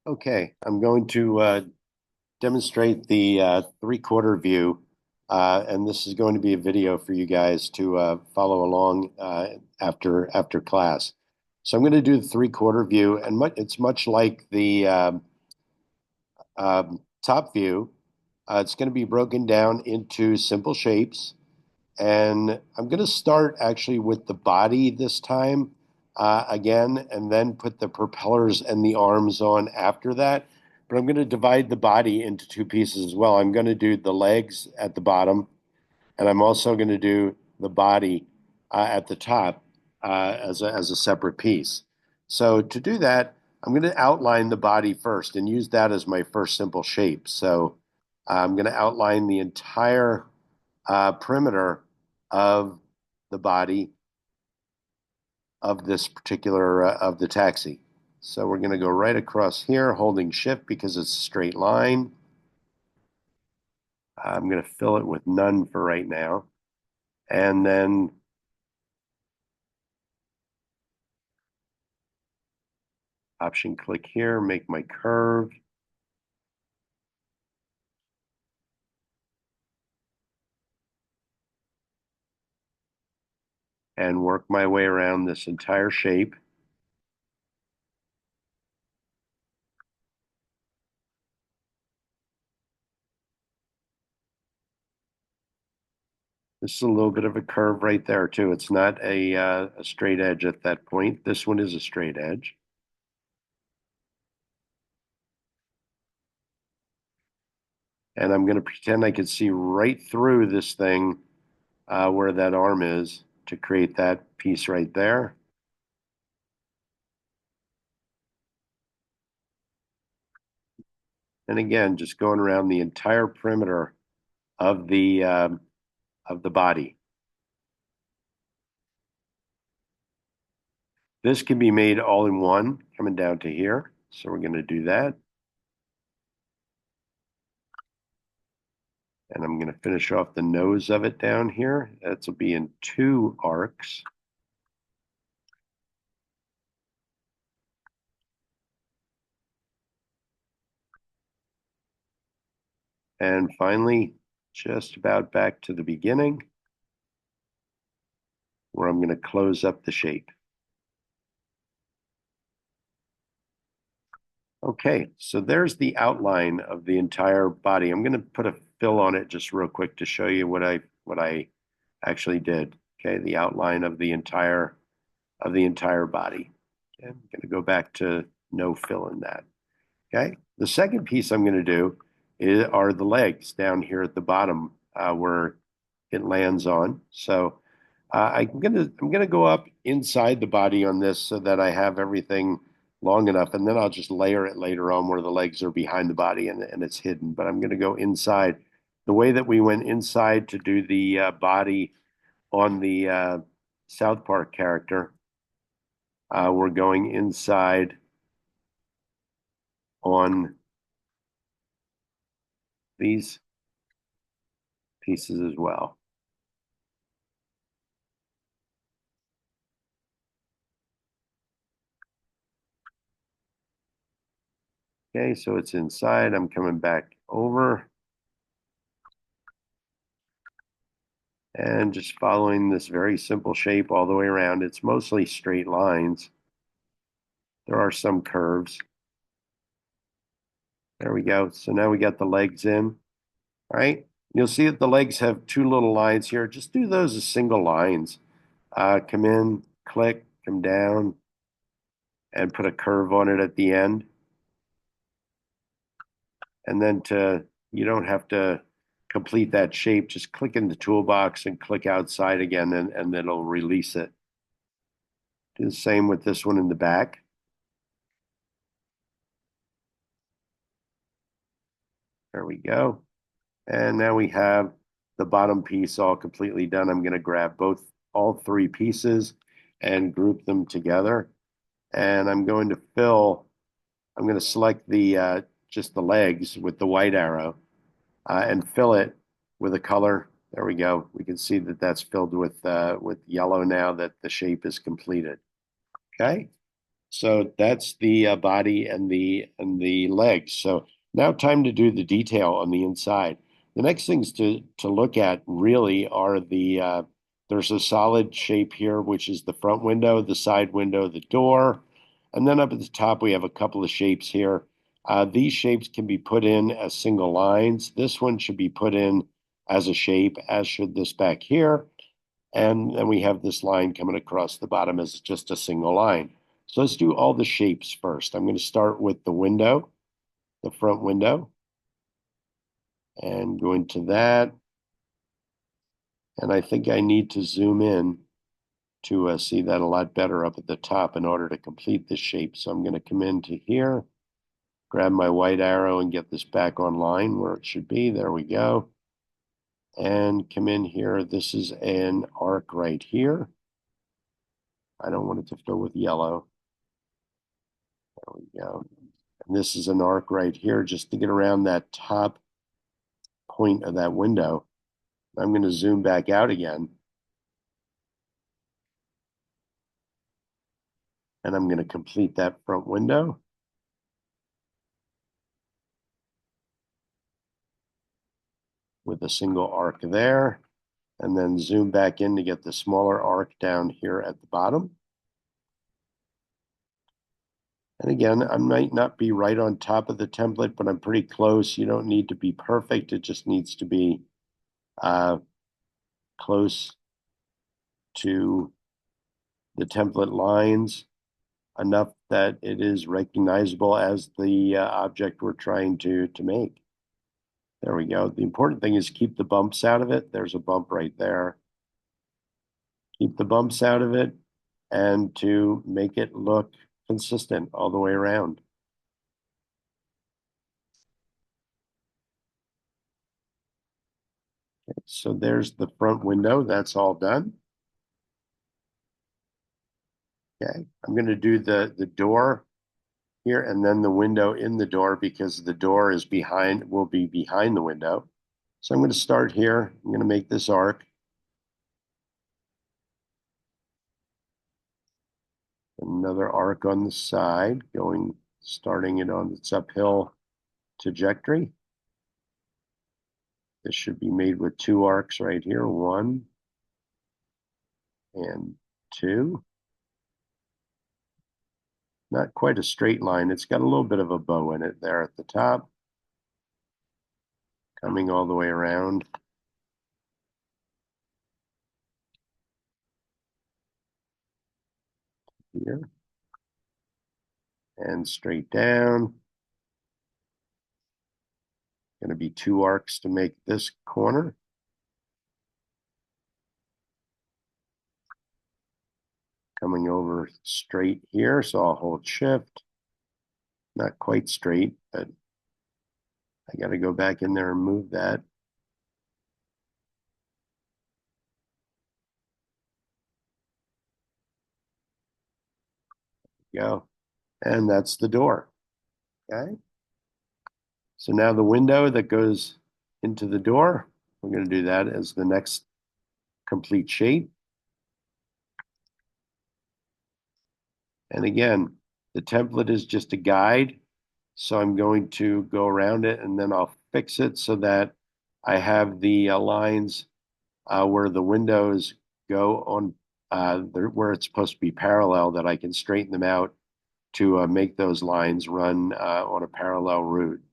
Okay, I'm going to demonstrate the three-quarter view, and this is going to be a video for you guys to follow along after class. So I'm going to do the three-quarter view, and it's much like the top view. It's going to be broken down into simple shapes, and I'm going to start actually with the body this time again, and then put the propellers and the arms on after that. But I'm going to divide the body into two pieces as well. I'm going to do the legs at the bottom, and I'm also going to do the body at the top as a separate piece. So to do that, I'm going to outline the body first and use that as my first simple shape. So I'm going to outline the entire perimeter of the body of this particular of the taxi. So we're going to go right across here, holding shift because it's a straight line. I'm going to fill it with none for right now. And then option click here, make my curve. And work my way around this entire shape. This is a little bit of a curve right there too. It's not a straight edge at that point. This one is a straight edge. And I'm going to pretend I can see right through this thing where that arm is to create that piece right there. And again, just going around the entire perimeter of the body. This can be made all in one, coming down to here. So we're going to do that. And I'm going to finish off the nose of it down here. That's will be in two arcs. And finally, just about back to the beginning, where I'm going to close up the shape. Okay, so there's the outline of the entire body. I'm going to put a fill on it just real quick to show you what I actually did. Okay, the outline of the entire body. Okay, I'm going to go back to no fill in that. Okay, the second piece I'm going to do are the legs down here at the bottom where it lands on. So I'm gonna go up inside the body on this so that I have everything long enough, and then I'll just layer it later on where the legs are behind the body and it's hidden. But I'm gonna go inside. The way that we went inside to do the body on the South Park character, we're going inside on these pieces as well. Okay, so it's inside. I'm coming back over and just following this very simple shape all the way around. It's mostly straight lines. There are some curves. There we go. So now we got the legs in. All right. You'll see that the legs have two little lines here. Just do those as single lines. Come in, click, come down, and put a curve on it at the end. And then you don't have to complete that shape. Just click in the toolbox and click outside again, and it'll release it. Do the same with this one in the back. There we go. And now we have the bottom piece all completely done. I'm going to grab all three pieces and group them together. And I'm going to select the just the legs with the white arrow and fill it with a color. There we go. We can see that that's filled with yellow now that the shape is completed. Okay. So that's the body and the legs. So now time to do the detail on the inside. The next things to look at really are there's a solid shape here, which is the front window, the side window, the door, and then up at the top we have a couple of shapes here. These shapes can be put in as single lines. This one should be put in as a shape, as should this back here. And then we have this line coming across the bottom as just a single line. So let's do all the shapes first. I'm going to start with the window, the front window, and go into that. And I think I need to zoom in to see that a lot better up at the top in order to complete this shape. So I'm going to come into here, grab my white arrow and get this back online where it should be. There we go. And come in here. This is an arc right here. I don't want it to fill with yellow. There we go. And this is an arc right here just to get around that top point of that window. I'm going to zoom back out again. And I'm going to complete that front window. With a single arc there. And then zoom back in to get the smaller arc down here at the bottom. And again, I might not be right on top of the template, but I'm pretty close. You don't need to be perfect. It just needs to be close to the template lines enough that it is recognizable as the object we're trying to make. There we go. The important thing is keep the bumps out of it. There's a bump right there. Keep the bumps out of it and to make it look consistent all the way around. Okay, so there's the front window. That's all done. Okay, I'm going to do the door here and then the window in the door because the door is behind, will be behind the window. So I'm going to start here. I'm going to make this arc. Another arc on the side, starting it on its uphill trajectory. This should be made with two arcs right here, 1 and 2. Not quite a straight line. It's got a little bit of a bow in it there at the top, coming all the way around. Here. And straight down. Going to be 2 arcs to make this corner. Coming over straight here, so I'll hold shift. Not quite straight, but I got to go back in there and move that. Go. And that's the door. Okay. So now the window that goes into the door, we're going to do that as the next complete shape. And again, the template is just a guide. So I'm going to go around it and then I'll fix it so that I have the lines where the windows go on where it's supposed to be parallel, that I can straighten them out to make those lines run on a parallel route.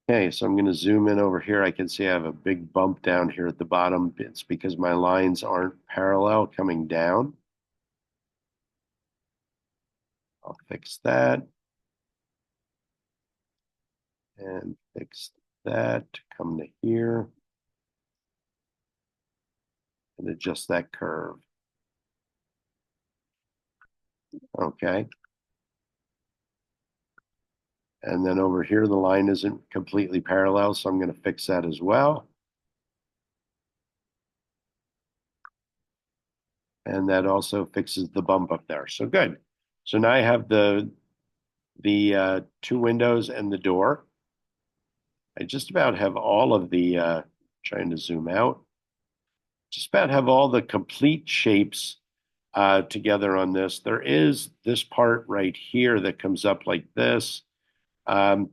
Okay, so I'm going to zoom in over here. I can see I have a big bump down here at the bottom. It's because my lines aren't parallel coming down. I'll fix that. And fix that to come to here. And adjust that curve. Okay. And then over here, the line isn't completely parallel, so I'm going to fix that as well. And that also fixes the bump up there. So good. So now I have the the two windows and the door. I just about have all of the, trying to zoom out, just about have all the complete shapes together on this. There is this part right here that comes up like this. Um,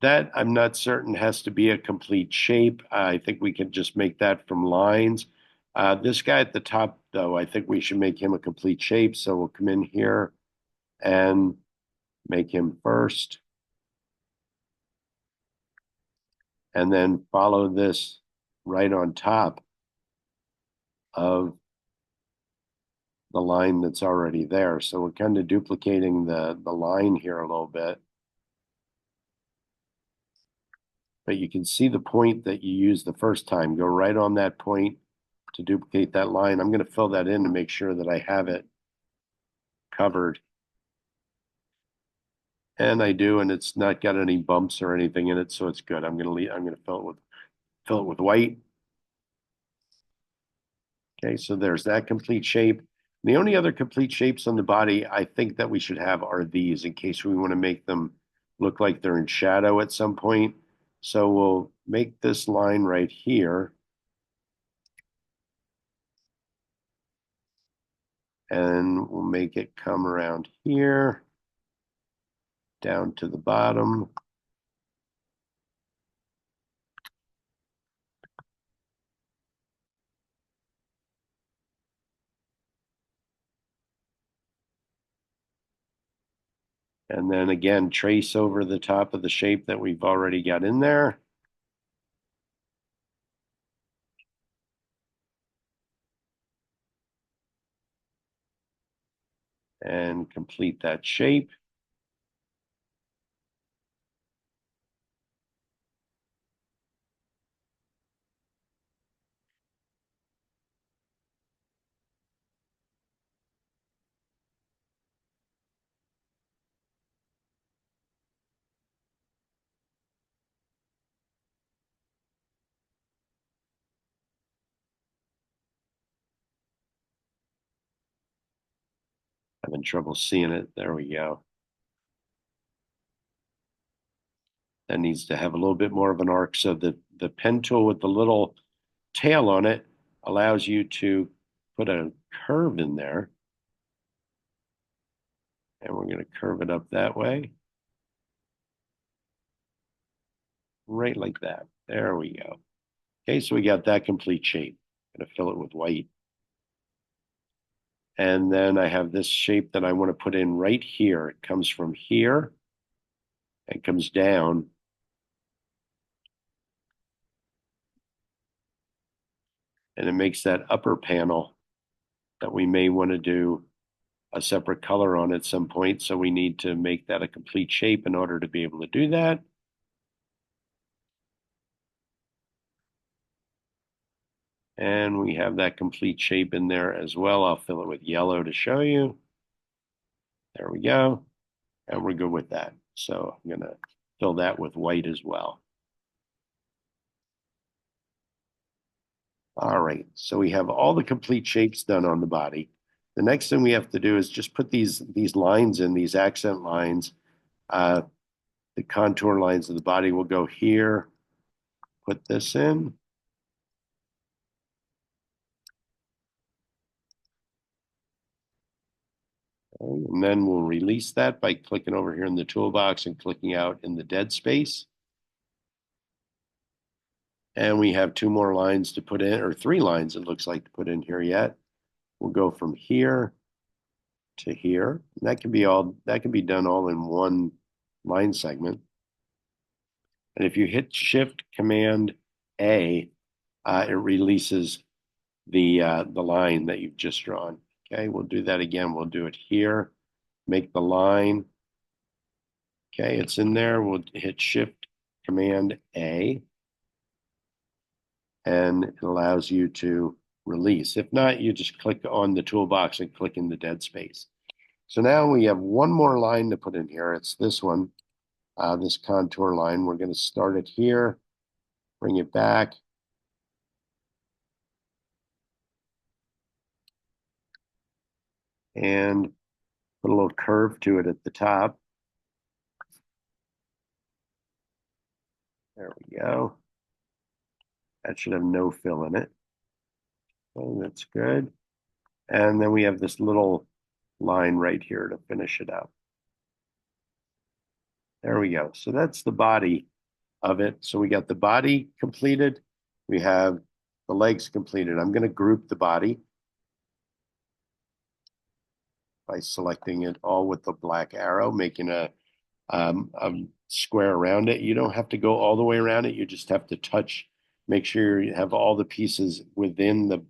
that I'm not certain has to be a complete shape. I think we can just make that from lines. This guy at the top, though, I think we should make him a complete shape. So we'll come in here and make him first, and then follow this right on top of the line that's already there. So we're kind of duplicating the line here a little bit. But you can see the point that you used the first time. Go right on that point to duplicate that line. I'm going to fill that in to make sure that I have it covered. And I do, and it's not got any bumps or anything in it, so it's good. I'm going to fill it with white. Okay, so there's that complete shape. The only other complete shapes on the body I think that we should have are these in case we want to make them look like they're in shadow at some point. So we'll make this line right here. And we'll make it come around here, down to the bottom. And then again, trace over the top of the shape that we've already got in there. And complete that shape. Having trouble seeing it. There we go. That needs to have a little bit more of an arc. So the pen tool with the little tail on it allows you to put a curve in there. And we're going to curve it up that way. Right like that. There we go. Okay, so we got that complete shape. I'm going to fill it with white. And then I have this shape that I want to put in right here. It comes from here and comes down. And it makes that upper panel that we may want to do a separate color on at some point. So we need to make that a complete shape in order to be able to do that. And we have that complete shape in there as well. I'll fill it with yellow to show you. There we go. And we're good with that. So I'm going to fill that with white as well. All right, so we have all the complete shapes done on the body. The next thing we have to do is just put these lines in, these accent lines. The contour lines of the body will go here. Put this in. Okay, and then we'll release that by clicking over here in the toolbox and clicking out in the dead space. And we have two more lines to put in, or three lines it looks like to put in here yet. We'll go from here to here. And that can be done all in one line segment. And if you hit Shift Command A, it releases the line that you've just drawn. Okay, we'll do that again. We'll do it here. Make the line. Okay, it's in there. We'll hit Shift Command A, and it allows you to release. If not, you just click on the toolbox and click in the dead space. So now we have one more line to put in here. It's this one, this contour line. We're going to start it here, bring it back. And put a little curve to it at the top. There we go. That should have no fill in it. So that's good. And then we have this little line right here to finish it up. There we go. So that's the body of it. So we got the body completed. We have the legs completed. I'm going to group the body by selecting it all with the black arrow, making a square around it. You don't have to go all the way around it. You just have to touch, make sure you have all the pieces within the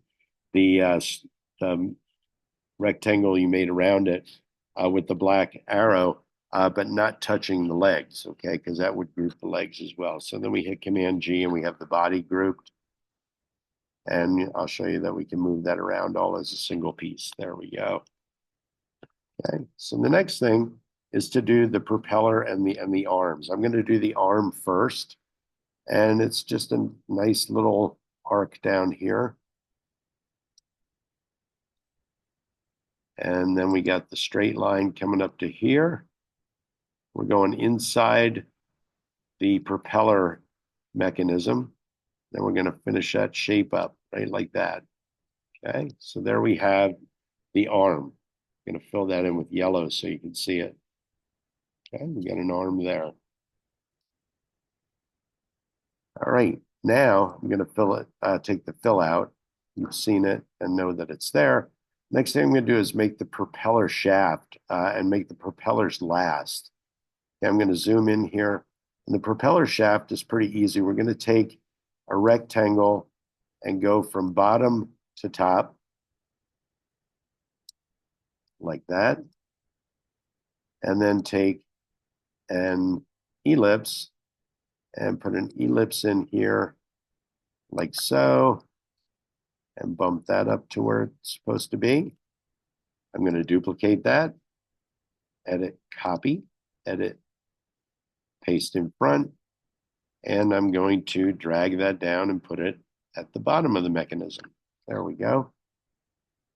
rectangle you made around it with the black arrow, but not touching the legs, okay? Because that would group the legs as well. So then we hit Command G and we have the body grouped. And I'll show you that we can move that around all as a single piece. There we go. Okay, so the next thing is to do the propeller and the arms. I'm going to do the arm first, and it's just a nice little arc down here. And then we got the straight line coming up to here. We're going inside the propeller mechanism. Then we're going to finish that shape up, right, like that. Okay, so there we have the arm. I'm going to fill that in with yellow so you can see it. Okay, we got an arm there. All right, now I'm going to fill it, take the fill out. You've seen it and know that it's there. Next thing I'm going to do is make the propeller shaft and make the propellers last. Okay, I'm going to zoom in here. And the propeller shaft is pretty easy. We're going to take a rectangle and go from bottom to top, like that. And then take an ellipse and put an ellipse in here, like so, and bump that up to where it's supposed to be. I'm going to duplicate that, edit, copy, edit, paste in front, and I'm going to drag that down and put it at the bottom of the mechanism. There we go.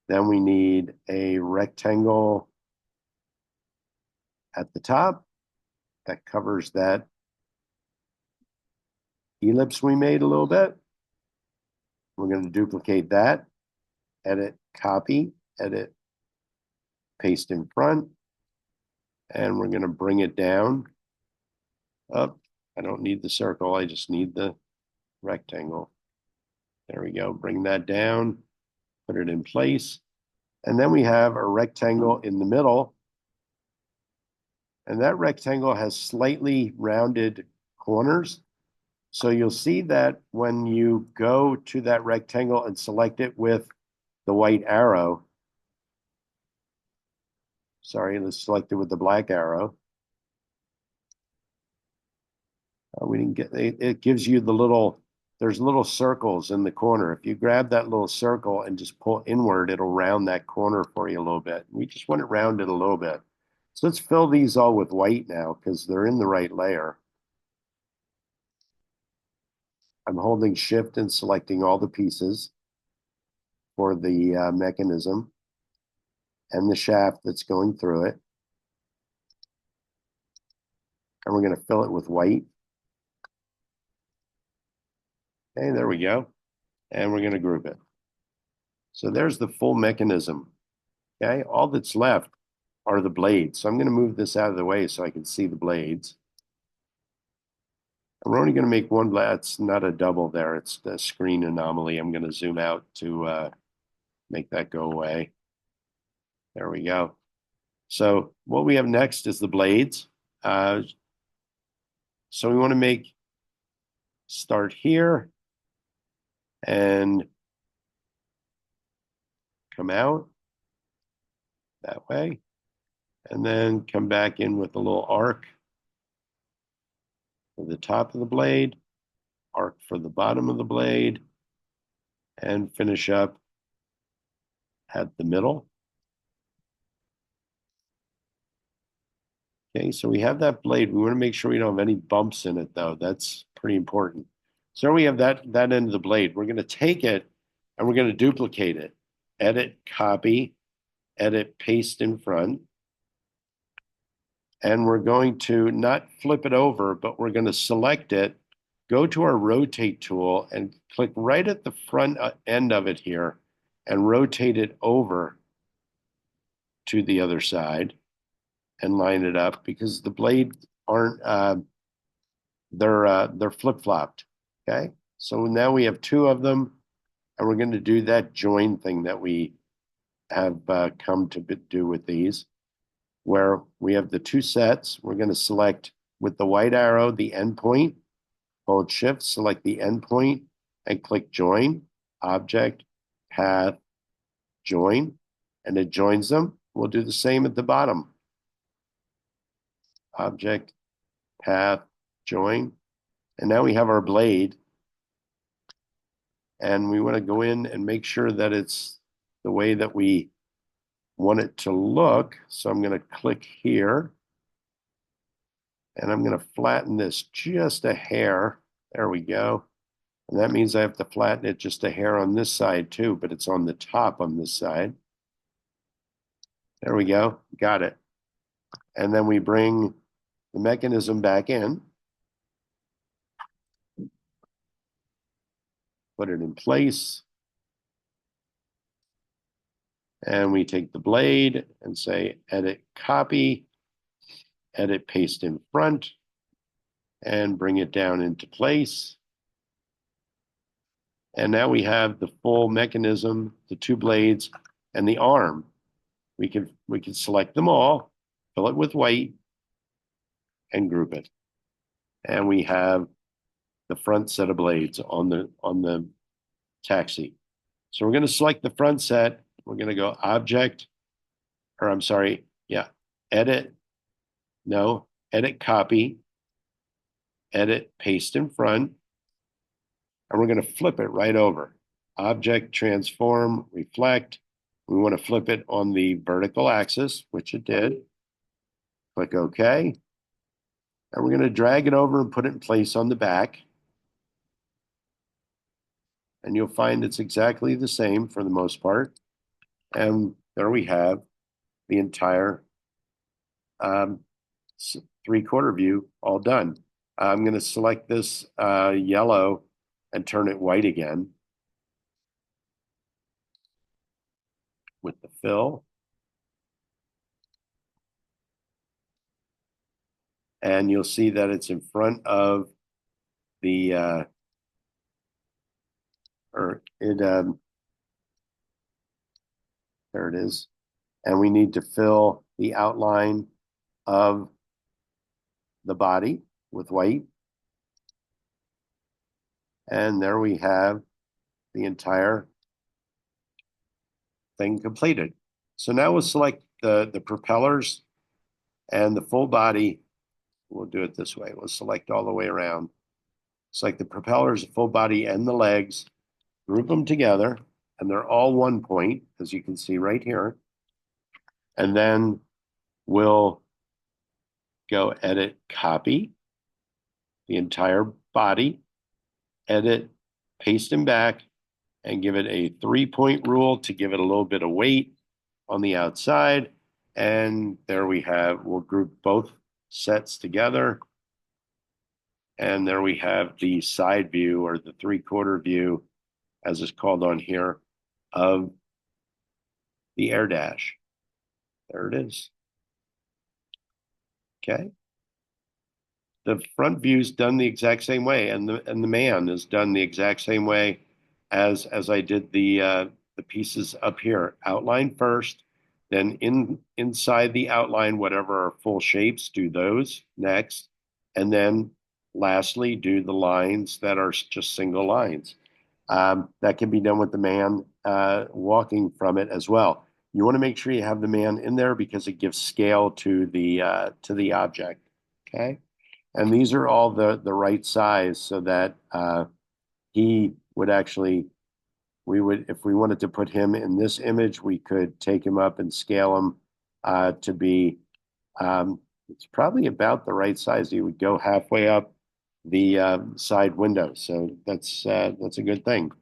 Then we need a rectangle at the top that covers that ellipse we made a little bit. We're going to duplicate that, edit, copy, edit, paste in front, and we're going to bring it down. Up. I don't need the circle, I just need the rectangle. There we go. Bring that down, put it in place. And then we have a rectangle in the middle. And that rectangle has slightly rounded corners. So you'll see that when you go to that rectangle and select it with the white arrow, sorry, let's select it with the black arrow. We didn't get it gives you the little, there's little circles in the corner. If you grab that little circle and just pull inward, it'll round that corner for you a little bit. We just want it rounded a little bit. So let's fill these all with white now because they're in the right layer. I'm holding shift and selecting all the pieces for the mechanism and the shaft that's going through it. And we're going to fill it with white. Okay, there we go. And we're going to group it. So there's the full mechanism. Okay, all that's left are the blades. So I'm going to move this out of the way so I can see the blades. And we're only going to make one blade. It's not a double there. It's the screen anomaly. I'm going to zoom out to make that go away. There we go. So what we have next is the blades. So we want to start here and come out that way, and then come back in with a little arc for the top of the blade, arc for the bottom of the blade, and finish up at the middle. Okay, so we have that blade. We want to make sure we don't have any bumps in it, though. That's pretty important. So we have that end of the blade. We're going to take it and we're going to duplicate it. Edit, copy, edit, paste in front. And we're going to not flip it over, but we're going to select it go to our rotate tool and click right at the front end of it here and rotate it over to the other side and line it up because the blades aren't they're flip-flopped. Okay, so now we have two of them, and we're going to do that join thing that we have come to do with these, where we have the two sets. We're going to select with the white arrow the endpoint, hold shift, select the endpoint, and click join, object, path, join, and it joins them. We'll do the same at the bottom. Object, path, join. And now we have our blade. And we want to go in and make sure that it's the way that we want it to look. So I'm going to click here. And I'm going to flatten this just a hair. There we go. And that means I have to flatten it just a hair on this side too, but it's on the top on this side. There we go. Got it. And then we bring the mechanism back in. Put it in place. And we take the blade and say edit copy, edit paste in front, and bring it down into place. And now we have the full mechanism, the two blades, and the arm. We can select them all, fill it with white, and group it. And we have the front set of blades on the taxi. So we're going to select the front set. We're going to go object, or I'm sorry, yeah, edit copy, edit paste in front, and we're going to flip it right over. Object, transform, reflect. We want to flip it on the vertical axis, which it did. Click OK. And we're going to drag it over and put it in place on the back. And you'll find it's exactly the same for the most part. And there we have the entire 3/4 view all done. I'm going to select this yellow and turn it white again with the fill. And you'll see that it's in front of the, there it is. And we need to fill the outline of the body with white. And there we have the entire thing completed. So now we'll select the propellers and the full body. We'll do it this way. We'll select all the way around. Select the propellers, the full body, and the legs. Group them together, and they're all 1 point, as you can see right here. And then we'll go edit copy the entire body, edit, paste them back, and give it a 3-point rule to give it a little bit of weight on the outside. And there we have, we'll group both sets together. And there we have the side view, or the 3/4 view, as it's called on here, of the air dash. There it is. Okay. The front view is done the exact same way, and the man is done the exact same way as I did the pieces up here. Outline first, then inside the outline, whatever are full shapes, do those next, and then lastly do the lines that are just single lines. That can be done with the man walking from it as well. You want to make sure you have the man in there because it gives scale to the object. Okay, and these are all the right size so that he would actually, if we wanted to put him in this image, we could take him up and scale him to be, it's probably about the right size. He would go halfway up the side window. So that's a good thing.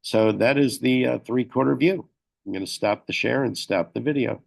So that is the 3/4 view. I'm going to stop the share and stop the video.